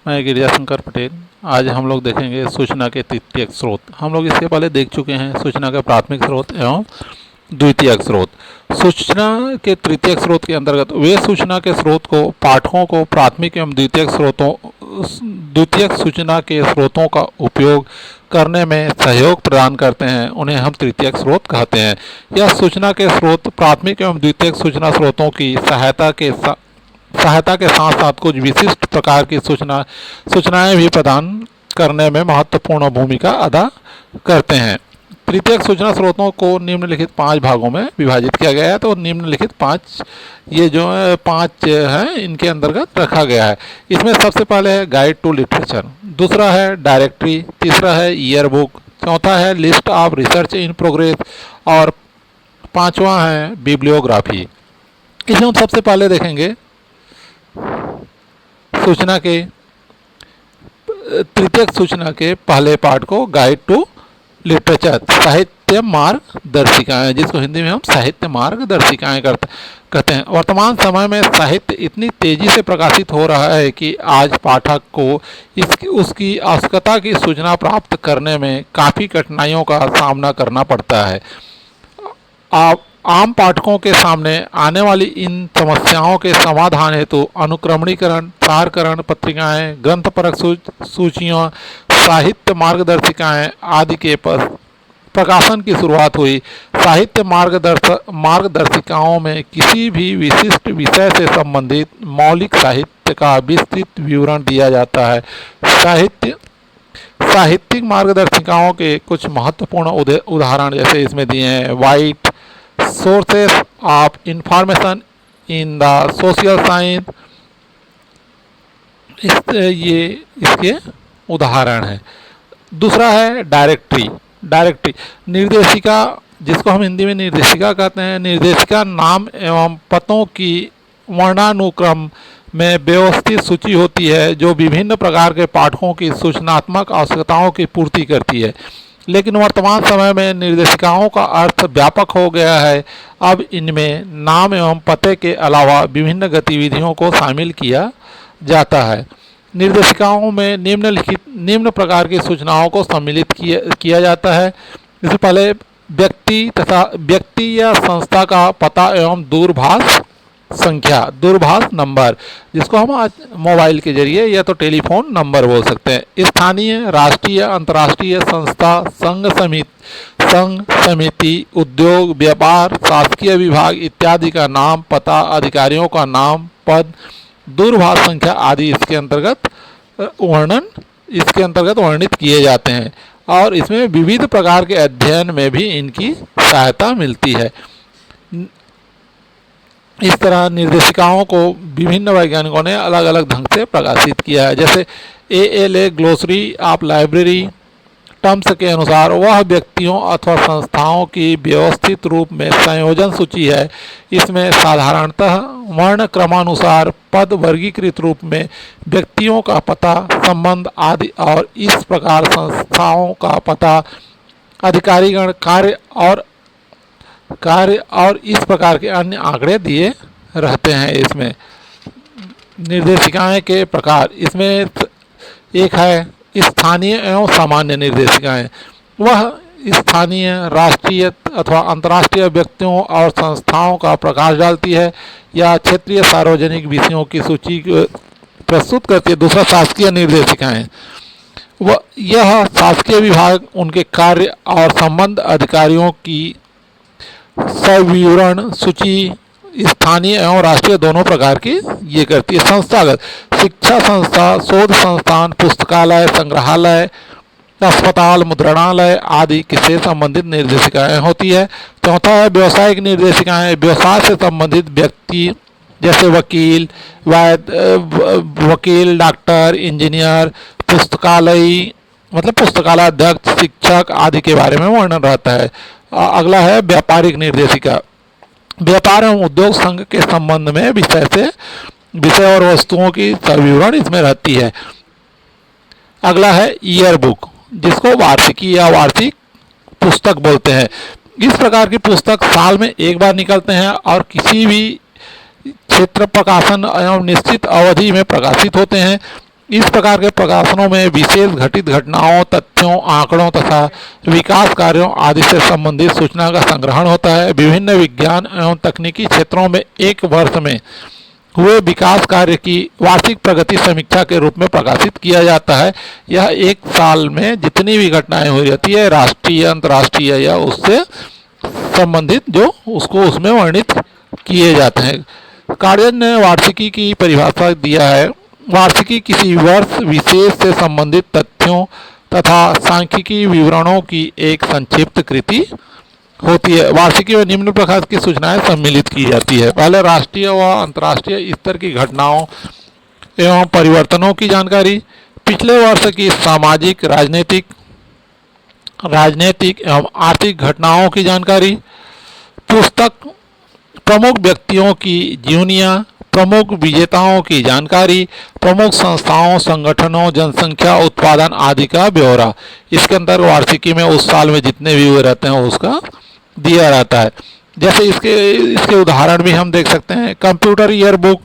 मैं गिरिजाशंकर पटेल। आज हम लोग देखेंगे सूचना के तृतीयक स्रोत। हम लोग इसके पहले देख चुके हैं सूचना का प्राथमिक स्रोत एवं द्वितीयक स्रोत। सूचना के तृतीयक स्रोत के अंतर्गत वे सूचना के स्रोत को पाठकों को प्राथमिक एवं द्वितीयक सूचना के स्रोतों का उपयोग करने में सहयोग प्रदान करते हैं, उन्हें हम तृतीयक स्रोत कहते हैं। यह सूचना के स्रोत प्राथमिक एवं द्वितीयक सूचना स्रोतों की सहायता के साथ साथ कुछ विशिष्ट प्रकार की सूचनाएं भी प्रदान करने में महत्वपूर्ण भूमिका अदा करते हैं। तृतीयक सूचना स्रोतों को निम्नलिखित 5 भागों में विभाजित किया गया है। तो निम्नलिखित 5 ये जो 5 हैं इनके अंतर्गत रखा गया है। इसमें सबसे पहले है गाइड टू लिटरेचर, दूसरा है डायरेक्टरी, तीसरा है ईयर बुक, चौथा है list of research in progress और 5वां है बिब्लियोग्राफी। इसमें हम सबसे पहले देखेंगे सूचना के तृतीयक सूचना के पहले पार्ट को, गाइड टू लिटरेचर, साहित्य मार्गदर्शिकाएं, जिसको हिंदी में हम साहित्य मार्गदर्शिकाएं कहते हैं। वर्तमान समय में साहित्य इतनी तेजी से प्रकाशित हो रहा है कि आज पाठक को उसकी आवश्यकता की सूचना प्राप्त करने में काफ़ी कठिनाइयों का सामना करना पड़ता है। आम पाठकों के सामने आने वाली इन समस्याओं के समाधान हेतु अनुक्रमणीकरण, सारकरण, पत्रिकाएं, ग्रंथपरक सूचियाँ, साहित्य मार्गदर्शिकाएं आदि के प्रकाशन की शुरुआत हुई। साहित्य मार्गदर्शिकाओं में किसी भी विशिष्ट विषय से संबंधित मौलिक साहित्य का विस्तृत विवरण दिया जाता है। साहित्यिक मार्गदर्शिकाओं के कुछ महत्वपूर्ण उदाहरण जैसे इसमें दिए हैं: white sources of information in the social science, ये इसके उदाहरण हैं। दूसरा है डायरेक्टरी निर्देशिका, जिसको हम हिंदी में निर्देशिका कहते हैं। निर्देशिका नाम एवं पतों की वर्णानुक्रम में व्यवस्थित सूची होती है जो विभिन्न प्रकार के पाठकों की सूचनात्मक आवश्यकताओं की पूर्ति करती है। लेकिन वर्तमान समय में निर्देशिकाओं का अर्थ व्यापक हो गया है। अब इनमें नाम एवं पते के अलावा विभिन्न गतिविधियों को शामिल किया जाता है। निर्देशिकाओं में निम्न प्रकार की सूचनाओं को सम्मिलित किया जाता है। इससे पहले व्यक्ति या संस्था का पता एवं दूरभाष नंबर, जिसको हम आज मोबाइल के जरिए या तो टेलीफोन नंबर बोल सकते हैं। स्थानीय, राष्ट्रीय, अंतर्राष्ट्रीय संस्था, संघ समिति, उद्योग, व्यापार, शासकीय विभाग इत्यादि का नाम, पता, अधिकारियों का नाम, पद, दूरभाष संख्या आदि इसके अंतर्गत वर्णित किए जाते हैं और इसमें विविध प्रकार के अध्ययन में भी इनकी सहायता मिलती है। इस तरह निर्देशिकाओं को विभिन्न वैज्ञानिकों ने अलग अलग ढंग से प्रकाशित किया है। जैसे ALA glossary of library terms के अनुसार वह व्यक्तियों अथवा संस्थाओं की व्यवस्थित रूप में संयोजन सूची है। इसमें साधारणतः वर्ण क्रमानुसार पद वर्गीकृत रूप में व्यक्तियों का पता, संबंध आदि और इस प्रकार संस्थाओं का पता, अधिकारीगण, कार्य और इस प्रकार के अन्य आंकड़े दिए रहते हैं। इसमें निर्देशिकाएं के प्रकार, इसमें एक है स्थानीय एवं सामान्य निर्देशिकाएं। वह स्थानीय, राष्ट्रीय अथवा अंतर्राष्ट्रीय व्यक्तियों और संस्थाओं का प्रकाश डालती है या क्षेत्रीय सार्वजनिक विषयों की सूची प्रस्तुत करती है। दूसरा शासकीय निर्देशिकाएं, यह शासकीय विभाग, उनके कार्य और संबंध अधिकारियों की सविवरण सूची स्थानीय एवं राष्ट्रीय दोनों प्रकार की ये करती है। संस्थागत, शिक्षा संस्था, शोध संस्थान, पुस्तकालय, संग्रहालय, अस्पताल, मुद्रणालय आदि से संबंधित निर्देशिकाएं होती है। चौथा है व्यावसायिक निर्देशिकाएं, व्यवसाय से संबंधित व्यक्ति जैसे वकील, डॉक्टर, इंजीनियर, पुस्तकालय अध्यक्ष, शिक्षक आदि के बारे में वर्णन रहता है। अगला है व्यापारिक निर्देशिका, व्यापार एवं उद्योग संघ के संबंध में विषय और वस्तुओं की सविवरण इसमें रहती है। अगला है ईयर बुक, जिसको वार्षिकी या वार्षिक पुस्तक बोलते हैं। इस प्रकार की पुस्तक साल में एक बार निकलते हैं और किसी भी क्षेत्र प्रकाशन एवं निश्चित अवधि में प्रकाशित होते हैं। इस प्रकार के प्रकाशनों में विशेष घटित घटनाओं, तथ्यों, आंकड़ों तथा विकास कार्यों आदि से संबंधित सूचना का संग्रहण होता है। विभिन्न विज्ञान एवं तकनीकी क्षेत्रों में एक वर्ष में हुए विकास कार्य की वार्षिक प्रगति समीक्षा के रूप में प्रकाशित किया जाता है। यह एक साल में जितनी भी घटनाएं हुई रहती है, राष्ट्रीय, अंतर्राष्ट्रीय या उससे संबंधित, जो उसको उसमें वर्णित किए जाते हैं। कार्डियन ने वार्षिकी की परिभाषा दिया है। वार्षिकी किसी वर्ष विशेष से संबंधित तथ्यों तथा सांख्यिकी विवरणों की एक संक्षिप्त कृति होती है। वार्षिकी में निम्न प्रकार की सूचनाएं सम्मिलित की जाती है। पहले राष्ट्रीय व अंतर्राष्ट्रीय स्तर की घटनाओं एवं परिवर्तनों की जानकारी, पिछले वर्ष की सामाजिक, राजनीतिक एवं आर्थिक घटनाओं की जानकारी, पुस्तक, प्रमुख व्यक्तियों की जीवनियाँ, प्रमुख विजेताओं की जानकारी, प्रमुख संस्थाओं, संगठनों, जनसंख्या, उत्पादन आदि का ब्यौरा। इसके अंदर वार्षिकी में उस साल में जितने भी हुए रहते हैं उसका दिया रहता है। जैसे इसके उदाहरण भी हम देख सकते हैं। Computer year book,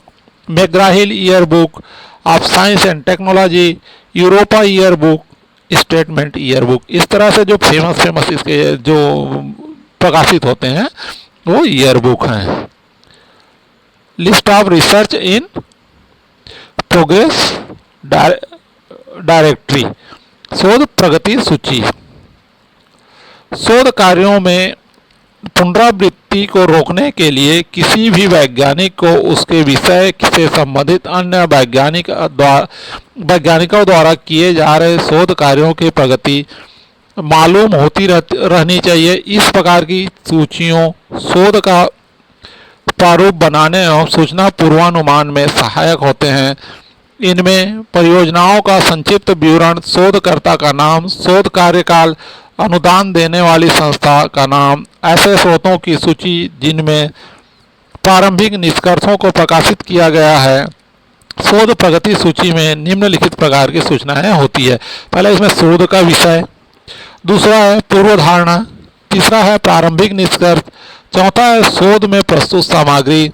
McGraw Hill year book of science and technology, Europa year book, statement year book. इस तरह से जो फेमस इसके जो प्रकाशित होते हैं वो ईयर बुक हैं। List of research in progress directory, शोध प्रगति सूची। शोध कार्यों में पुनरावृत्ति को रोकने के लिए किसी भी वैज्ञानिक को उसके विषय से संबंधित अन्य वैज्ञानिकों द्वारा किए जा रहे शोध कार्यों की प्रगति मालूम होती रहनी चाहिए। इस प्रकार की सूचियों शोध का प्रारूप बनाने एवं सूचना पूर्वानुमान में सहायक होते हैं। इनमें परियोजनाओं का संक्षिप्त विवरण, शोधकर्ता का नाम, शोध कार्यकाल, अनुदान देने वाली संस्था का नाम, ऐसे स्रोतों की सूची जिनमें प्रारंभिक निष्कर्षों को प्रकाशित किया गया है। शोध प्रगति सूची में निम्नलिखित प्रकार की सूचनाएं होती है। पहले इसमें शोध का विषय, दूसरा है पूर्वधारणा, तीसरा है प्रारंभिक निष्कर्ष, चौथा है शोध में प्रस्तुत सामग्री,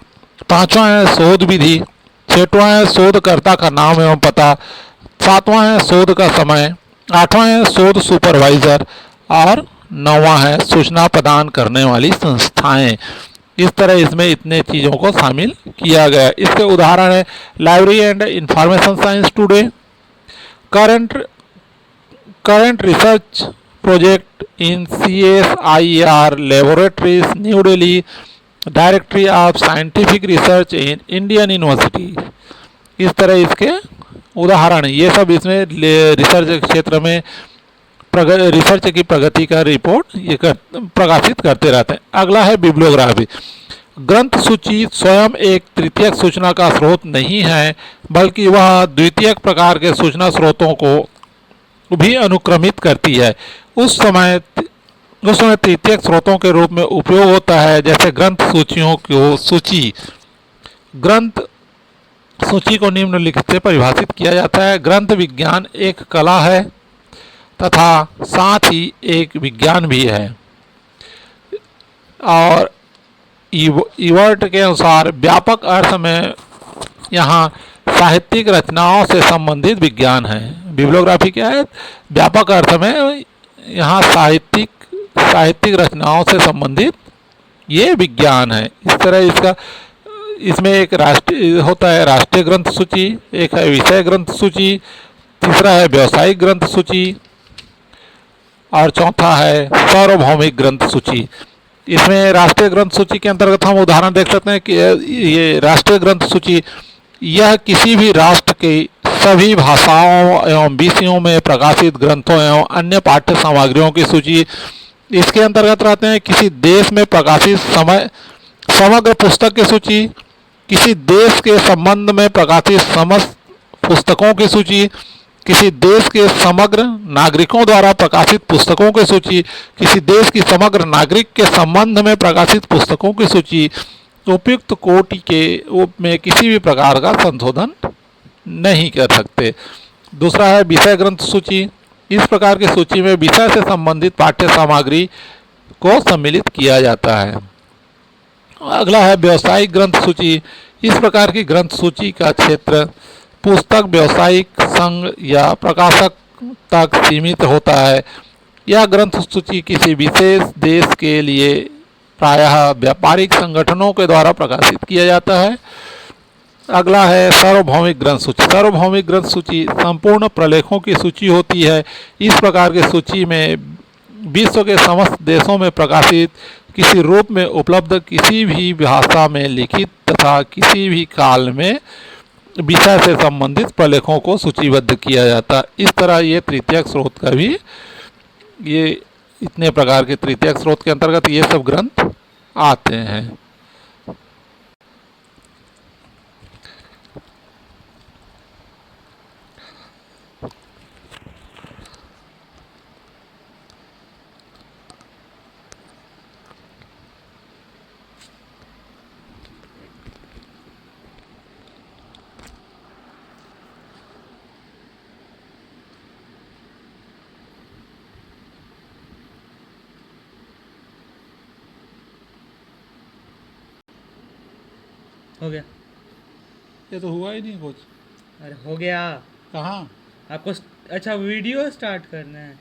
पांचवा है शोध विधि, छठवां है शोधकर्ता का नाम एवं पता, सातवां है शोध का समय, आठवां है शोध सुपरवाइजर और नौवां है सूचना प्रदान करने वाली संस्थाएं। इस तरह इसमें इतने चीज़ों को शामिल किया गया है। इसके उदाहरण है library and information science today, current research project in CSIR laboratories new Delhi, directory of scientific research in Indian university. इस तरह इसके उदाहरण, ये सब इसमें रिसर्च क्षेत्र में रिसर्च की प्रगति का रिपोर्ट ये प्रकाशित करते रहते हैं। अगला है बिब्लियोग्राफी। ग्रंथ सूची स्वयं एक तृतीयक सूचना का स्रोत नहीं है, बल्कि वह द्वितीयक प्रकार के सूचना स्रोतों को भी अनुक्रमित करती है। उस समय तृतीयक स्रोतों के रूप में उपयोग होता है। जैसे ग्रंथ सूचियों को ग्रंथ सूची को निम्नलिखित से परिभाषित किया जाता है। ग्रंथ विज्ञान एक कला है तथा साथ ही एक विज्ञान भी है। और इवर्ट के अनुसार व्यापक अर्थ में यहाँ साहित्यिक रचनाओं से संबंधित विज्ञान है। बिब्लियोग्राफी क्या है? व्यापक अर्थ में यहाँ साहित्यिक रचनाओं से संबंधित ये विज्ञान है। इस तरह इसमें एक राष्ट्रीय होता है, राष्ट्रीय ग्रंथ सूची, एक है विषय ग्रंथ सूची, तीसरा है व्यावसायिक ग्रंथ सूची और चौथा है सार्वभौमिक ग्रंथ सूची। इसमें राष्ट्रीय ग्रंथ सूची के अंतर्गत हम उदाहरण देख सकते हैं कि ये राष्ट्रीय ग्रंथ सूची यह किसी भी राष्ट्र की सभी भाषाओं एवं विषयों में प्रकाशित ग्रंथों एवं अन्य पाठ्य सामग्रियों की सूची इसके अंतर्गत रहते हैं। किसी देश में प्रकाशित समग्र पुस्तक की सूची, किसी देश के संबंध में प्रकाशित समस्त पुस्तकों की सूची, किसी देश के समग्र नागरिकों द्वारा प्रकाशित पुस्तकों की सूची, किसी देश की समग्र नागरिक के संबंध में प्रकाशित पुस्तकों की सूची। उपयुक्त कोटि के में किसी भी प्रकार का संशोधन नहीं कर सकते। दूसरा है विषय ग्रंथ सूची। इस प्रकार की सूची में विषय से संबंधित पाठ्य सामग्री को सम्मिलित किया जाता है। अगला है व्यावसायिक ग्रंथ सूची। इस प्रकार की ग्रंथ सूची का क्षेत्र पुस्तक व्यावसायिक संघ या प्रकाशक तक सीमित होता है। यह ग्रंथ सूची किसी विशेष देश के लिए प्रायः व्यापारिक संगठनों के द्वारा प्रकाशित किया जाता है। अगला है सार्वभौमिक ग्रंथ सूची। सार्वभौमिक ग्रंथ सूची संपूर्ण प्रलेखों की सूची होती है। इस प्रकार की सूची में विश्व के समस्त देशों में प्रकाशित, किसी रूप में उपलब्ध, किसी भी भाषा में लिखित तथा किसी भी काल में विषय से संबंधित प्रलेखों को सूचीबद्ध किया जाता है। इस तरह ये तृतीयक स्रोत का भी, ये इतने प्रकार के तृतीयक स्रोत के अंतर्गत ये सब ग्रंथ आते हैं। हो गया। ये तो हुआ ही नहीं कुछ। अरे हो गया। कहाँ? आपको अच्छा वीडियो स्टार्ट करना है।